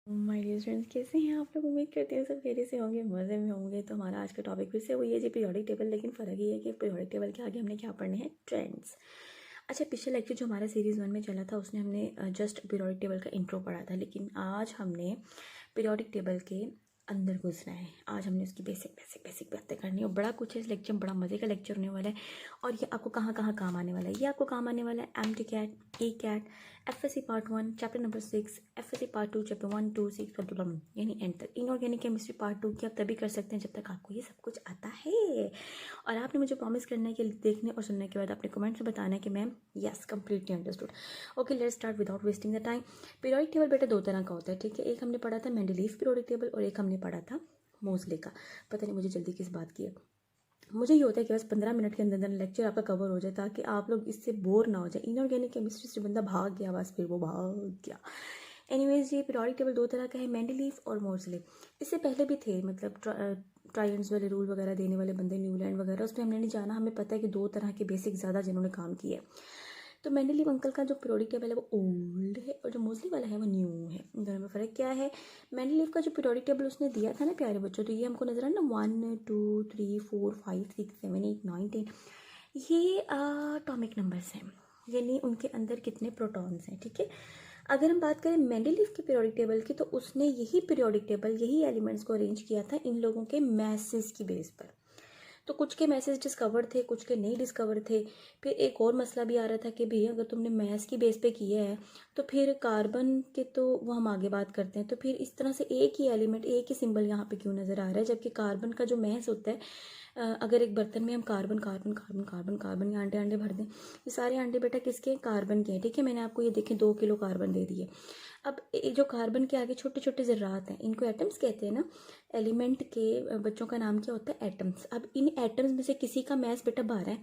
My dear friends, कैसे हैं आप लोग। उम्मीद करते हैं सब खैरियत से होंगे, मज़े में होंगे। तो हमारा आज का टॉपिक फिर से वही है जी, पीरियोडिक टेबल। लेकिन फ़र्क ये है कि पीरियोडिक टेबल के आगे हमने क्या पढ़ने हैं, ट्रेंड्स। अच्छा, पिछले लेक्चर जो हमारा सीरीज़ 1 में चला था उसने हमने जस्ट पीरियोडिक टेबल का इंट्रो पढ़ा था। लेकिन आज हमने पीरियोडिक टेबल के अंदर घुसना है। आज हमने उसकी बेसिक बेसिक बेसिक बातें करनी है और बड़ा कुछ है इस लेक्चर में। बड़ा मज़े का लेक्चर होने वाला है और ये आपको कहाँ कहाँ काम आने वाला है। ये आपको काम आने वाला है MTCAT, ECAT, FSC part 1 chapter number 6, FSC part 2 chapter 1 2 6 यानी एंड तक। इनऑर्गेनिक केमिस्ट्री पार्ट 2 की आप तभी कर सकते हैं जब तक आपको ये सब कुछ आता है। और आपने मुझे प्रॉमिस करना है कि देखने और सुनने के बाद अपने कमेंट में बताना है कि ma'am yes completely understood. Okay, let's start without wasting the time. Periodic table बेटा दो तरह का होता है, ठीक है। एक हमने पढ़ा था मेंडलीव पीरियोडिक टेबल और एक हमने पढ़ा था मोज़ले का। पता नहीं मुझे जल्दी किस बात की है। मुझे ये होता है कि बस 15 मिनट के अंदर अंदर लेक्चर आपका कवर हो जाए ताकि आप लोग इससे बोर ना हो जाए। इनऑर्गेनिक केमिस्ट्री से बंदा भाग गया, बस फिर वो भाग गया। एनीवेज, ये पीरियोडिक टेबल दो तरह का है, मेंडलीव और मोज़ले। इससे पहले भी थे, मतलब ट्रायंस वाले रूल वगैरह देने वाले बंदे, न्यूलैंड वगैरह, उसमें हमने नहीं जाना। हमें पता है कि दो तरह के बेसिक ज़्यादा जिन्होंने काम किया है। तो मेंडलीव अंकल का जो पीरियोडिक टेबल है वो ओल्ड है और जो मोज़ली वाला है वो न्यू है। इन दोनों में फ़र्क क्या है। मेंडलीव का जो पीरियोडिक टेबल उसने दिया था ना प्यारे बच्चों, तो ये हमको नजर है ना 1 2 3 4 5 6 7 8 9 10, ये एटॉमिक नंबर्स हैं, यानी उनके अंदर कितने प्रोटॉन्स हैं, ठीक है। अगर हम बात करें मेंडलीव के पीरियोडिक टेबल की, तो उसने यही पीरियोडिक टेबल, यही एलिमेंट्स को अरेंज किया था इन लोगों के मैसेज की बेस पर। तो कुछ के मैसेज डिस्कवर थे, कुछ के नहीं डिस्कवर थे। फिर एक और मसला भी आ रहा था कि भैया अगर तुमने मैथ्स की बेस पे किया है तो फिर कार्बन के, तो वो हम आगे बात करते हैं। तो फिर इस तरह से एक ही एलिमेंट, एक ही सिंबल यहाँ पे क्यों नज़र आ रहा है, जबकि कार्बन का जो मैथ्स होता है, अगर एक बर्तन में हम carbon carbon carbon carbon carbon के अंडे भर दें, ये सारे अंडे बेटा किसके हैं, कार्बन के हैं, ठीक है। मैंने आपको ये देखें 2 किलो कार्बन दे दिए। अब जो कार्बन के आगे छोटे छोटे ज़रात हैं, इनको एटम्स कहते हैं ना। एलिमेंट के बच्चों का नाम क्या होता है, एटम्स। अब इन एटम्स में से किसी का मैस बेटा 12 है,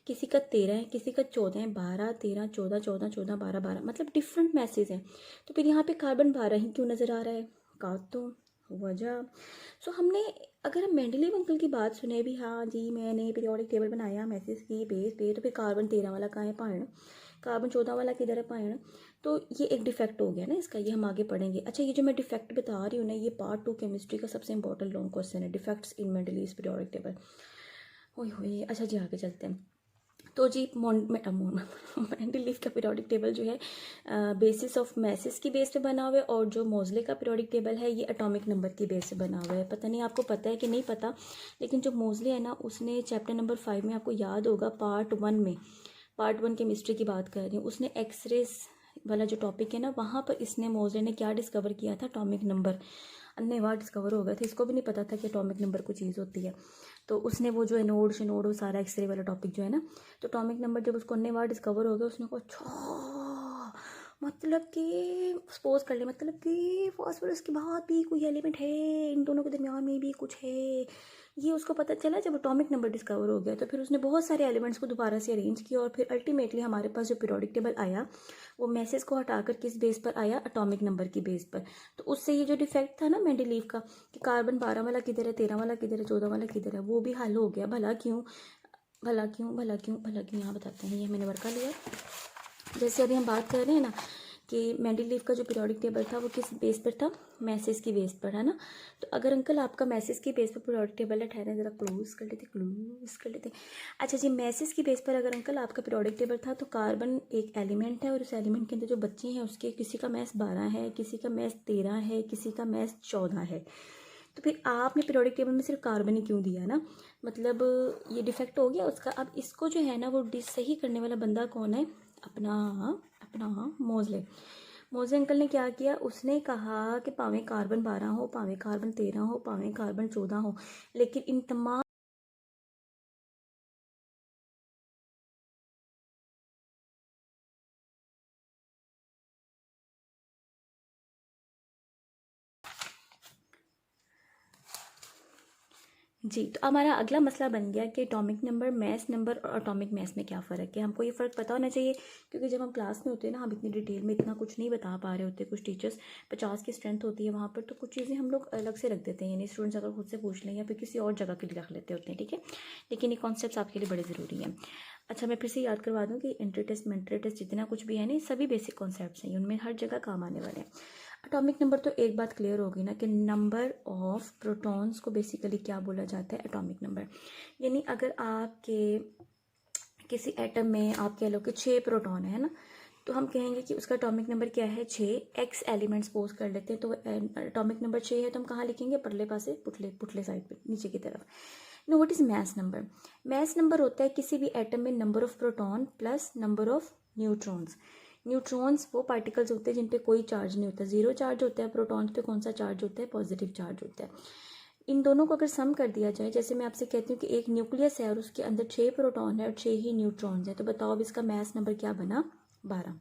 किसी का 13 है, किसी का 14 है। 12 13 14 14 14 12 12, मतलब डिफरेंट मैसेज हैं। तो फिर यहाँ पे कार्बन 12 ही क्यों नज़र आ रहा है, का तो वजह। सो हमने, अगर हम मेंडलीव अंकल की बात सुने भी, हाँ जी मैंने पीरियोडिक टेबल बनाया मैसेज की बेस पे, तो फिर कार्बन 13 वाला कहाँ है, पायण। कार्बन 14 वाला किधर है, पायण। तो ये एक डिफेक्ट हो गया ना इसका, ये हम आगे पढ़ेंगे। अच्छा, ये जो मैं डिफेक्ट बता रही हूँ ना, ये पार्ट 2 केमिस्ट्री का सबसे इंपॉर्टेंट लॉन्ग क्वेश्चन है, defects in Mendeleev periodic table. ओए होए, अच्छा जी आगे चलते हैं। तो जी मेंडलीव का पीरियोडिक टेबल जो है बेसिस ऑफ मैसेज की बेस पे बना हुआ है, और जो मोज़ले का पीरियोडिक टेबल है ये एटॉमिक नंबर की बेस पे बना हुआ है। पता नहीं आपको पता है कि नहीं पता, लेकिन जो मोज़ले है ना, उसने चैप्टर नंबर 5 में, आपको याद होगा पार्ट 1 में, पार्ट 1 केमिस्ट्री की बात कर रही हूँ, उसने एक्सरेज वाला जो टॉपिक है ना, वहाँ पर इसने, मोज़ले ने क्या डिस्कवर किया था, एटॉमिक नंबर। अन्य डिस्कवर हो गए थे, इसको भी नहीं पता था कि एटॉमिक नंबर कोई चीज़ होती है। तो उसने वो जो एनोड शनोड वो सारा एक्सरे वाला टॉपिक जो है ना, तो एटॉमिक नंबर जब उसको अन्य डिस्कवर हो गया, उसने कहा अच्छा, मतलब कि सपोज कर ले, मतलब कि फास्फोरस के बाद भी कोई एलिमेंट है, इन दोनों के दरमियान में भी कुछ है। ये उसको पता चला जब एटॉमिक नंबर डिस्कवर हो गया। तो फिर उसने बहुत सारे एलिमेंट्स को दोबारा से अरेंज किया और फिर अल्टीमेटली हमारे पास जो पीरियोडिक टेबल आया, वो मैसेज को हटाकर किस बेस पर आया, एटॉमिक नंबर की बेस पर। तो उससे ये जो डिफेक्ट था ना मेंडलीव का, कि कार्बन 12 वाला किधर है, 13 वाला किधर है, 14 वाला किधर है, वो भी हल हो गया। भला क्यों, भला क्यों, भला क्यों, भला क्यों, यहाँ बताते हैं। ये मैंने वर्क कर लिया। जैसे अभी हम बात कर रहे हैं ना कि मेंडलीव का जो पीरियोडिक टेबल था वो किस बेस पर था, मैसेज की बेस पर, है ना। तो अगर अंकल आपका मैसेज की बेस पर पीरियोडिक टेबल है, ठहरे ज़रा क्लोज कर लेते, क्लोज कर लेते। अच्छा जी, मैसेज की बेस पर अगर अंकल आपका पीरियोडिक टेबल था, तो कार्बन एक एलिमेंट है और उस एलिमेंट के अंदर जो बच्चे हैं उसके किसी का मैस 12 है, किसी का मैस 13 है, किसी का मैस 14 है। तो फिर आपने पीरियोडिक टेबल में सिर्फ कार्बन ही क्यों दिया ना, मतलब ये डिफेक्ट हो गया उसका। अब इसको जो है ना वो सही करने वाला बंदा कौन है, अपना अपना मोज़ले। मोज़ले अंकल ने क्या किया, उसने कहा कि पावे कार्बन 12 हो, पावे कार्बन 13 हो, पावे कार्बन 14 हो, लेकिन इन तमाम जी। तो हमारा अगला मसला बन गया कि एटॉमिक नंबर, मैस नंबर और एटॉमिक मैस में क्या फ़र्क है। हमको ये फ़र्क पता होना चाहिए, क्योंकि जब हम क्लास में होते हैं ना, हम इतनी डिटेल में इतना कुछ नहीं बता पा रहे होते। कुछ टीचर्स 50 की स्ट्रेंथ होती है वहाँ पर, तो कुछ चीज़ें हम लोग अलग से रख देते हैं, यानी स्टूडेंट्स अगर खुद से पूछ लें या फिर किसी और जगह के लिए रख लेते होते हैं, ठीक है। लेकिन ये कॉन्सेप्ट आपके लिए बड़े ज़रूरी हैं। अच्छा, मैं फिर से याद करवा दूँ कि एंट्री टेस्ट, मेंटरी टेस्ट, जितना कुछ भी है ना, सभी बेसिक कॉन्सेप्ट्स हैं, उनमें हर जगह काम आने वाले हैं। एटॉमिक नंबर तो एक बात क्लियर होगी ना कि नंबर ऑफ प्रोटॉन्स को बेसिकली क्या बोला जाता है, एटॉमिक नंबर। यानी अगर आपके किसी एटम में आप कह लो कि 6 प्रोटॉन है ना, तो हम कहेंगे कि उसका एटॉमिक नंबर क्या है 6। एक्स एलिमेंट सपोज कर लेते हैं, तो एटॉमिक नंबर 6 है, तो हम कहाँ लिखेंगे, परले पासे पुटले साइड पे नीचे की तरफ। Know what is mass number? Mass number होता है किसी भी एटम में number of proton plus number of neutrons. Neutrons वो पार्टिकल्स होते हैं जिन पे कोई चार्ज नहीं होता, जीरो चार्ज होता है। प्रोटॉन्स पे कौन सा चार्ज होता है, पॉजिटिव चार्ज होता है। इन दोनों को अगर सम कर दिया जाए, जैसे मैं आपसे कहती हूँ कि एक न्यूक्लियस है और उसके अंदर 6 प्रोटॉन है और 6 ही न्यूट्रॉन्स है, तो बताओ अब इसका मैस नंबर क्या बना, 12।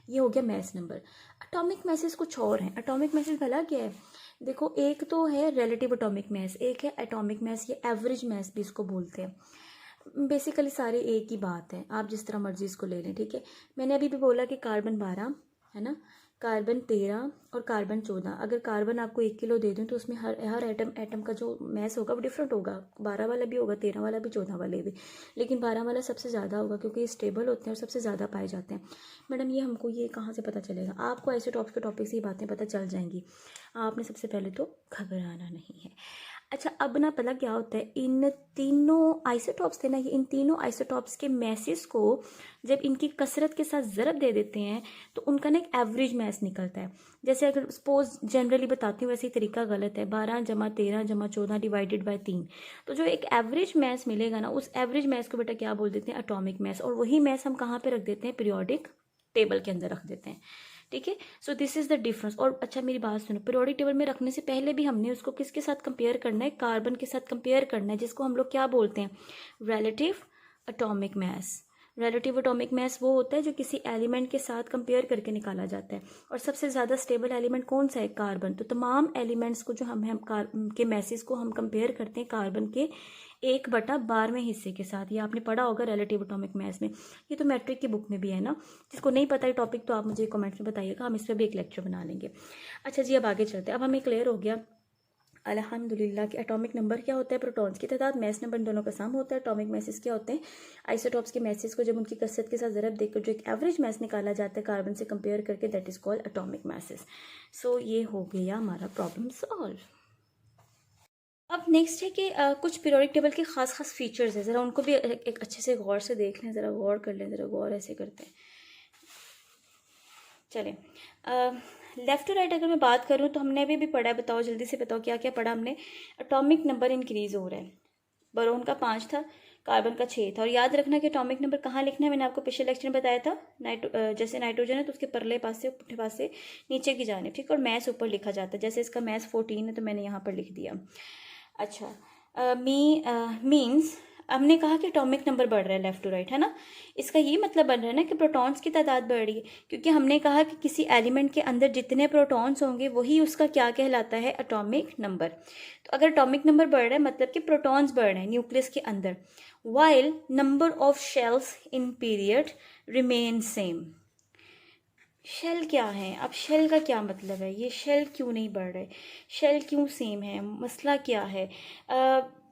ये हो गया मैस नंबर। एटॉमिक मैसेज कुछ और हैं। एटॉमिक मैसेज भला क्या है, देखो एक तो है रिलेटिव एटॉमिक मैस, एक है एटॉमिक मैस, ये एवरेज मैस भी इसको बोलते हैं। बेसिकली सारे एक ही बात है, आप जिस तरह मर्जी इसको ले लें, ठीक है। मैंने अभी भी बोला कि कार्बन 12 है ना, कार्बन 13 और कार्बन 14। अगर कार्बन आपको 1 किलो दे दूं तो उसमें हर एटम का जो मैस होगा वो डिफरेंट होगा। 12 वाला भी होगा, 13 वाला भी, 14 वाले भी, लेकिन 12 वाला सबसे ज़्यादा होगा क्योंकि ये स्टेबल होते हैं और सबसे ज़्यादा पाए जाते हैं। मैडम ये हमको ये कहाँ से पता चलेगा? आपको आइसोटॉप्स के टॉपिक से ये बातें पता चल जाएंगी, आपने सबसे पहले तो घबराना नहीं है। अच्छा, अब ना पता क्या होता है, इन तीनों आइसोटॉप्स थे ना, ये इन तीनों आइसोटॉप्स के मैसेस को जब इनकी कसरत के साथ ज़रब दे देते हैं तो उनका ना एक एवरेज मैस निकलता है। जैसे अगर सपोज जनरली बताती हूँ, वैसे ही तरीका गलत है, 12 जमा 13 जमा 14 डिवाइडेड बाय 3, तो जो एक एवरेज मैस मिलेगा ना, उस एवरेज मैस को बेटा क्या बोल देते हैं, एटॉमिक मैस। और वही मैस हम कहाँ पे रख देते हैं, पीरियोडिक टेबल के अंदर रख देते हैं, ठीक है। So this is the difference. और अच्छा मेरी बात सुनो, पीरियोडिक टेबल में रखने से पहले भी हमने उसको किसके साथ कंपेयर करना है, कार्बन के साथ कंपेयर करना है, जिसको हम लोग क्या बोलते हैं, relative atomic mass. Relative atomic mass वो होता है जो किसी एलिमेंट के साथ कंपेयर करके निकाला जाता है। और सबसे ज़्यादा स्टेबल एलिमेंट कौन सा है, कार्बन। तो तमाम एलिमेंट्स को जो हम के मैसेज को हम कंपेयर करते हैं कार्बन के 1/12वें हिस्से के साथ। ये आपने पढ़ा होगा रिलेटिव एटॉमिक मैस में, ये तो मैट्रिक की बुक में भी है ना। जिसको नहीं पता है टॉपिक तो आप मुझे कमेंट्स में बताइएगा, हम इस पर भी एक लेक्चर बना लेंगे। अच्छा जी, अब आगे चलते हैं। अब हमें क्लियर हो गया अल्हम्दुलिल्लाह कि एटॉमिक नंबर क्या होता है, प्रोटॉन्स की तादाद, मैस नंबर, दोनों का सम होता है। एटॉमिक मैसेज क्या होते हैं, आइसोटॉप्स के मैसेज को जब उनकी कसरत के साथ ज़रब देकर जो एक एवरेज मैस निकाला जाता है कार्बन से कंपेयर करके, that is called atomic message. So ये हो गया हमारा प्रॉब्लम सॉल्व। अब नेक्स्ट है कि कुछ पीरियोडिक टेबल के खास खास फीचर्स है, ज़रा उनको भी एक अच्छे से गौर से देख लें, ज़रा गौर कर लें, ज़रा गौर ऐसे करते हैं। चलें, लेफ़्ट टू राइट अगर मैं बात करूं तो हमने अभी भी पढ़ा है, बताओ जल्दी से बताओ क्या क्या पढ़ा हमने। एटॉमिक नंबर इंक्रीज हो रहा है, बोरोन का 5 था, कार्बन का 6 था। और याद रखना कि एटॉमिक नंबर कहाँ लिखना है, मैंने आपको पिछले लेक्चर में बताया था, जैसे नाइट्रोजन है तो उसके परले पास से पुट्ठे पास से नीचे की जानिब, ठीक। और मैस ऊपर लिखा जाता है, जैसे इसका मैस 14 है तो मैंने यहाँ पर लिख दिया। अच्छा, मीन्स हमने कहा कि एटॉमिक नंबर बढ़ रहा है लेफ्ट टू राइट, है ना। इसका ये मतलब बन रहा है ना कि प्रोटॉन्स की तादाद बढ़ रही है, क्योंकि हमने कहा कि किसी एलिमेंट के अंदर जितने प्रोटॉन्स होंगे वही उसका क्या कहलाता है, एटॉमिक नंबर। तो अगर एटॉमिक नंबर बढ़ रहा है मतलब कि प्रोटॉन्स बढ़ रहे हैं न्यूक्लियस के अंदर, while number of shells in period remain same. Shell क्या है, अब शेल का क्या मतलब है, ये शेल क्यों नहीं बढ़ रहे, शेल क्यों सेम है, मसला क्या है।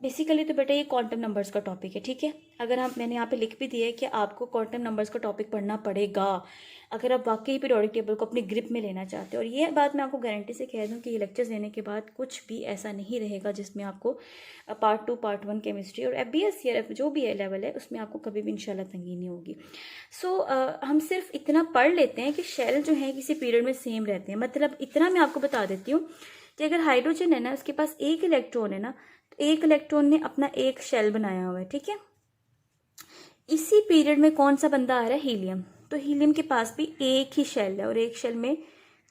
बेसिकली तो बेटा ये क्वांटम नंबर्स का टॉपिक है, ठीक है। अगर मैंने यहाँ पे लिख भी दिया है कि आपको क्वांटम नंबर्स का टॉपिक पढ़ना पड़ेगा अगर आप वाकई पीरियोडिक टेबल को अपनी ग्रिप में लेना चाहते हो। और ये बात मैं आपको गारंटी से कह दूँ कि ये लेक्चर्स लेने के बाद कुछ भी ऐसा नहीं रहेगा जिसमें आपको पार्ट 2 पार्ट 1 केमिस्ट्री और FBS या जो भी लेवल है उसमें आपको कभी भी इंशाल्लाह तंगी नहीं होगी। सो हम सिर्फ इतना पढ़ लेते हैं कि शेल जो है किसी पीरियड में सेम रहते हैं। मतलब इतना मैं आपको बता देती हूँ कि अगर हाइड्रोजन है ना, उसके पास एक इलेक्ट्रॉन है ना, तो एक इलेक्ट्रॉन ने अपना एक शेल बनाया हुआ है, ठीक है। इसी पीरियड में कौन सा बंदा आ रहा है, हीलियम, तो हीलियम के पास भी एक ही शेल है और एक शेल में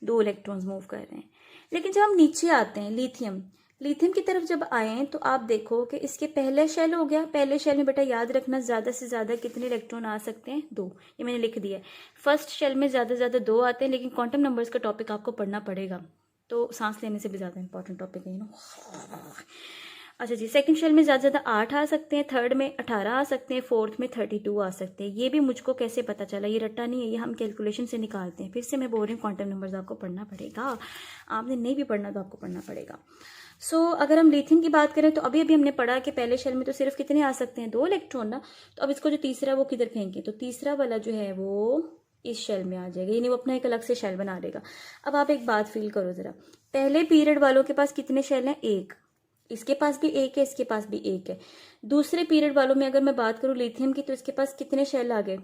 2 इलेक्ट्रॉन्स मूव कर रहे हैं। लेकिन जब हम नीचे आते हैं लिथियम की तरफ जब आए तो आप देखो कि इसके पहले शेल हो गया, पहले शेल में बेटा याद रखना ज़्यादा से ज़्यादा कितने इलेक्ट्रॉन आ सकते हैं, 2, ये मैंने लिख दिया है। फर्स्ट शेल में ज़्यादा से ज़्यादा 2 आते हैं, लेकिन क्वांटम नंबर्स का टॉपिक आपको पढ़ना पड़ेगा, तो सांस लेने से भी ज़्यादा इंपॉर्टेंट टॉपिक है ना। अच्छा जी, सेकंड शेल में ज़्यादा से ज़्यादा 8 आ सकते हैं, थर्ड में 18 आ सकते हैं, फोर्थ में 32 आ सकते हैं। ये भी मुझको कैसे पता चला, ये रट्टा नहीं है, ये हम कैलकुलेशन से निकालते हैं। फिर से मैं बोल रही हूँ क्वांटम नंबर्स आपको पढ़ना पड़ेगा, आपने नहीं भी पढ़ना तो आपको पढ़ना पड़ेगा। सो अगर हम लिथियम की बात करें तो अभी हमने पढ़ा कि पहले शेल में तो सिर्फ कितने आ सकते हैं, 2 इलेक्ट्रॉन ना। तो अब इसको जो तीसरा वो किधर फेंकें, तो तीसरा वाला जो है वो इस शेल में आ जाएगा, यानी वो अपना एक अलग से शेल बना लेगा। अब आप एक बात फील करो ज़रा, पहले पीरियड वालों के पास कितने शेल हैं? एक। इसके पास भी एक है, इसके पास भी एक है। दूसरे पीरियड वालों में अगर मैं बात करूँ लिथियम की, तो इसके पास कितने शेल आ गए?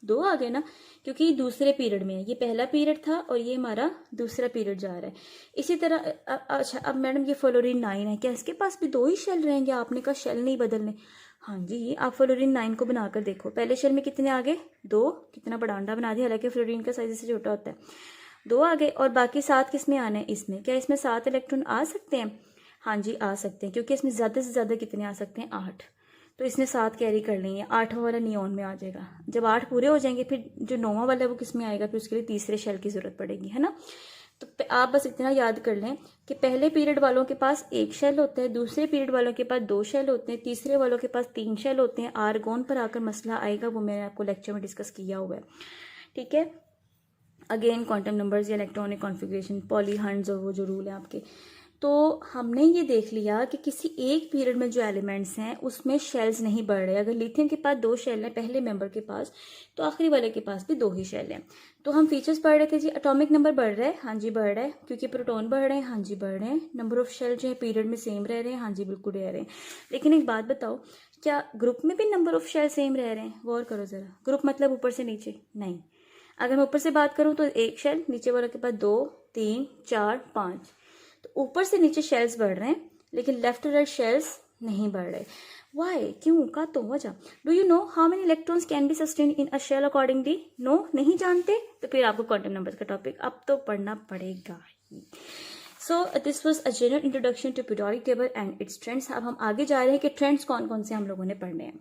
2 आ गए ना, क्योंकि ये दूसरे पीरियड में है। ये पहला पीरियड था और ये हमारा दूसरा पीरियड जा रहा है। इसी तरह अच्छा, अब मैडम ये फ्लोरीन 9 है, क्या इसके पास भी 2 ही शेल रहेंगे? आपने कहा शेल नहीं बदलने। हाँ जी, आप फ्लोरीन 9 को बनाकर देखो, पहले शेल में कितने आ गए? 2। कितना बड़ा अंडा बना दिया, हालांकि फ्लोरीन का साइज से छोटा होता है। 2 आ गए, और बाकी 7 किस में आने हैं? इसमें। क्या इसमें 7 इलेक्ट्रॉन आ सकते हैं? हाँ जी, आ सकते हैं, क्योंकि इसमें ज़्यादा से ज़्यादा कितने आ सकते हैं? 8। तो इसने 7 कैरी कर ली है, 8वां वाला नियॉन में आ जाएगा। जब 8 पूरे हो जाएंगे, फिर जो 9वां वाला है वो किस में आएगा? फिर उसके लिए तीसरे शेल की ज़रूरत पड़ेगी, है ना। तो आप बस इतना याद कर लें कि पहले पीरियड वालों के पास 1 शेल होता है, दूसरे पीरियड वालों के पास 2 शेल होते हैं, तीसरे वालों के पास 3 शेल होते हैं। आर्गोन पर आकर मसला आएगा, वो मैंने आपको लेक्चर में डिस्कस किया हुआ है, ठीक है। अगेन क्वांटम नंबर्स या इलेक्ट्रॉनिक कॉन्फ़िगरेशन, पॉली हंड्स और वो जो रूल है आपके। तो हमने ये देख लिया कि किसी एक पीरियड में जो एलिमेंट्स हैं उसमें शेल्स नहीं बढ़ रहे। अगर लिथियम के पास 2 शेल हैं पहले मेंबर के पास, तो आखिरी वाले के पास भी 2 ही शेल हैं। तो हम फीचर्स पढ़ रहे थे जी, एटॉमिक नंबर बढ़ रहा है, हाँ जी बढ़ रहा है, क्योंकि प्रोटॉन बढ़ रहे हैं, हाँ जी बढ़ रहे हैं। नंबर ऑफ शेल जो है पीरियड में सेम रह रहे हैं, हाँ जी बिल्कुल रह रहे हैं। लेकिन एक बात बताओ, क्या ग्रुप में भी नंबर ऑफ शेल सेम रह रहे हैं? गौर करो ज़रा, ग्रुप मतलब ऊपर से नीचे नहीं। अगर मैं ऊपर से बात करूँ तो 1 शेल, नीचे वालों के पास 2, 3, 4, 5। तो ऊपर से नीचे शेल्स बढ़ रहे हैं, लेकिन लेफ्ट टू राइट शेल्स नहीं बढ़ रहे। वाई? क्यों? का तो वजह। Do you know how many electrons can be sustain in a shell accordingly? No, नहीं जानते? तो फिर आपको क्वांटम नंबर्स का टॉपिक अब तो पढ़ना पड़ेगा ही। So this was a general introduction to periodic table and its trends. अब हम आगे जा रहे हैं कि ट्रेंड्स कौन कौन से हम लोगों ने पढ़ने हैं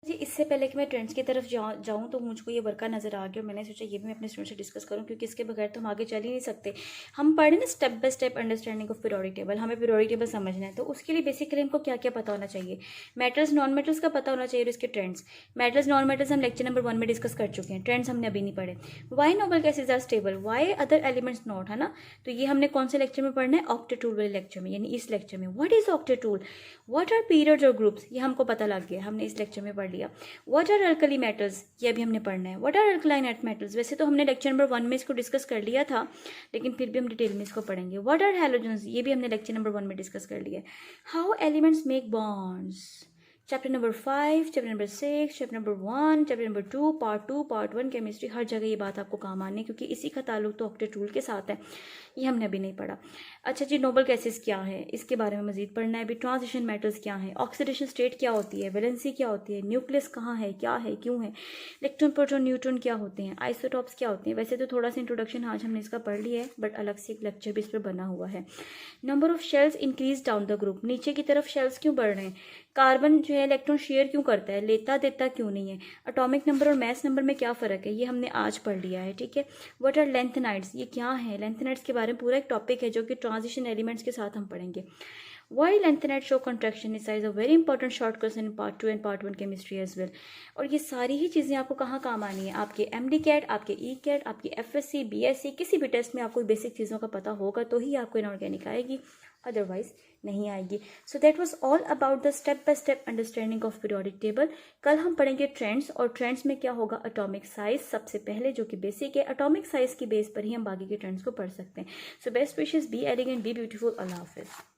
जी। इससे पहले कि मैं ट्रेंड्स की तरफ जाऊँ तो मुझको ये वर्का नज़र आ गया और मैंने सोचा ये भी मैं अपने स्टूडेंट से डिस्कस करूँ, क्योंकि इसके बगैर तो हम आगे चल ही नहीं सकते। हम पढ़े ना step by step understanding of periodic table, हमें पीरियोडिक टेबल समझना है। तो उसके लिए बेसिकली हमको क्या क्या पता होना चाहिए? मेटल्स नॉन मेटल्स का पता होना चाहिए और इसके ट्रेंड्स। मेटल्स नॉन मेटल्स हम लेक्चर नंबर 1 में डिस्कस कर चुके हैं, ट्रेंड्स हमने अभी नहीं पढ़े। Why noble gases are stable, why other elements not, है ना। तो ये हमने कौन से लेक्चर में पढ़ना है? ऑक्टेट रूल वाले लेक्चर में, यानी इस लेक्चर में। What is octet rule, what are periods और ग्रुप्स, ये हमको पता लग गया, हमने इस लेक्चर में पढ़ लिया। व्हाट आर अल्कली मेटल्स, ये अभी हमने पढ़ना है। व्हाट आर अल्कलाइन मेटल्स, वैसे तो हमने लेक्चर नंबर 1 में इसको डिस्कस कर लिया था, लेकिन फिर भी हम डिटेल में इसको पढ़ेंगे। व्हाट आर हैलोजेंस, ये भी हमने लेक्चर नंबर 1 में डिस्कस कर लिया है। How elements make bonds, chapter number 5, chapter number 6, chapter number 1, chapter number 2, part 1 chemistry, हर जगह ये बात आपको काम आनी है, क्योंकि इसी का ताल्लुक तो ऑक्टेट रूल के साथ है। ये हमने अभी नहीं पढ़ा। अच्छा जी, नोबल गैसेस क्या है, इसके बारे में मजीद पढ़ना है। अभी ट्रांजिशन मेटल्स क्या है, ऑक्सीडेशन स्टेट क्या होती है, वैलेंसी क्या होती है, न्यूक्लियस कहाँ है, क्या है, क्यों है, इलेक्ट्रॉन प्रोटॉन न्यूट्रॉन क्या होते हैं, आइसोटॉप्स क्या होते हैं। वैसे तो थोड़ा सा इंट्रोडक्शन आज हमने इसका पढ़ लिया है, बट अलग से एक लेक्चर भी इस पर बना हुआ है। Number of shells increase down the group, नीचे की तरफ शेल्स क्यों बढ़ रहे हैं? कार्बन जो है इलेक्ट्रॉन शेयर क्यों करता है, लेता देता क्यों नहीं है? एटॉमिक नंबर और मास नंबर में क्या फ़र्क है, ये हमने आज पढ़ लिया है, ठीक है। व्हाट आर लेंथेनाइड्स, ये क्या है? लेंथेनाइड्स के बारे में पूरा एक टॉपिक है जो कि ट्रांजिशन एलिमेंट्स के साथ हम पढ़ेंगे। Why lanthanide show contraction is a very important short question in part 2 and part 1 chemistry as well. और ये सारी ही चीज़ें आपको कहाँ काम आनी है? आपके MD कैट, आपके E कैट, आपकी FSC, BSc, किसी भी टेस्ट में आपको बेसिक चीज़ों का पता होगा तो ही आपको इनऑर्गेनिक आएगी, अदरवाइज नहीं आएगी। So that was all about the step by step understanding of periodic table. कल हम पढ़ेंगे ट्रेंड्स, और ट्रेंड्स में क्या होगा? एटॉमिक साइज सबसे पहले, जो कि बेसिक है। एटॉमिक साइज की बेस पर ही हम बाकी के ट्रेंड्स को पढ़ सकते हैं। So best wishes, be elegant, be beautiful, अल्लाह हाफिज़।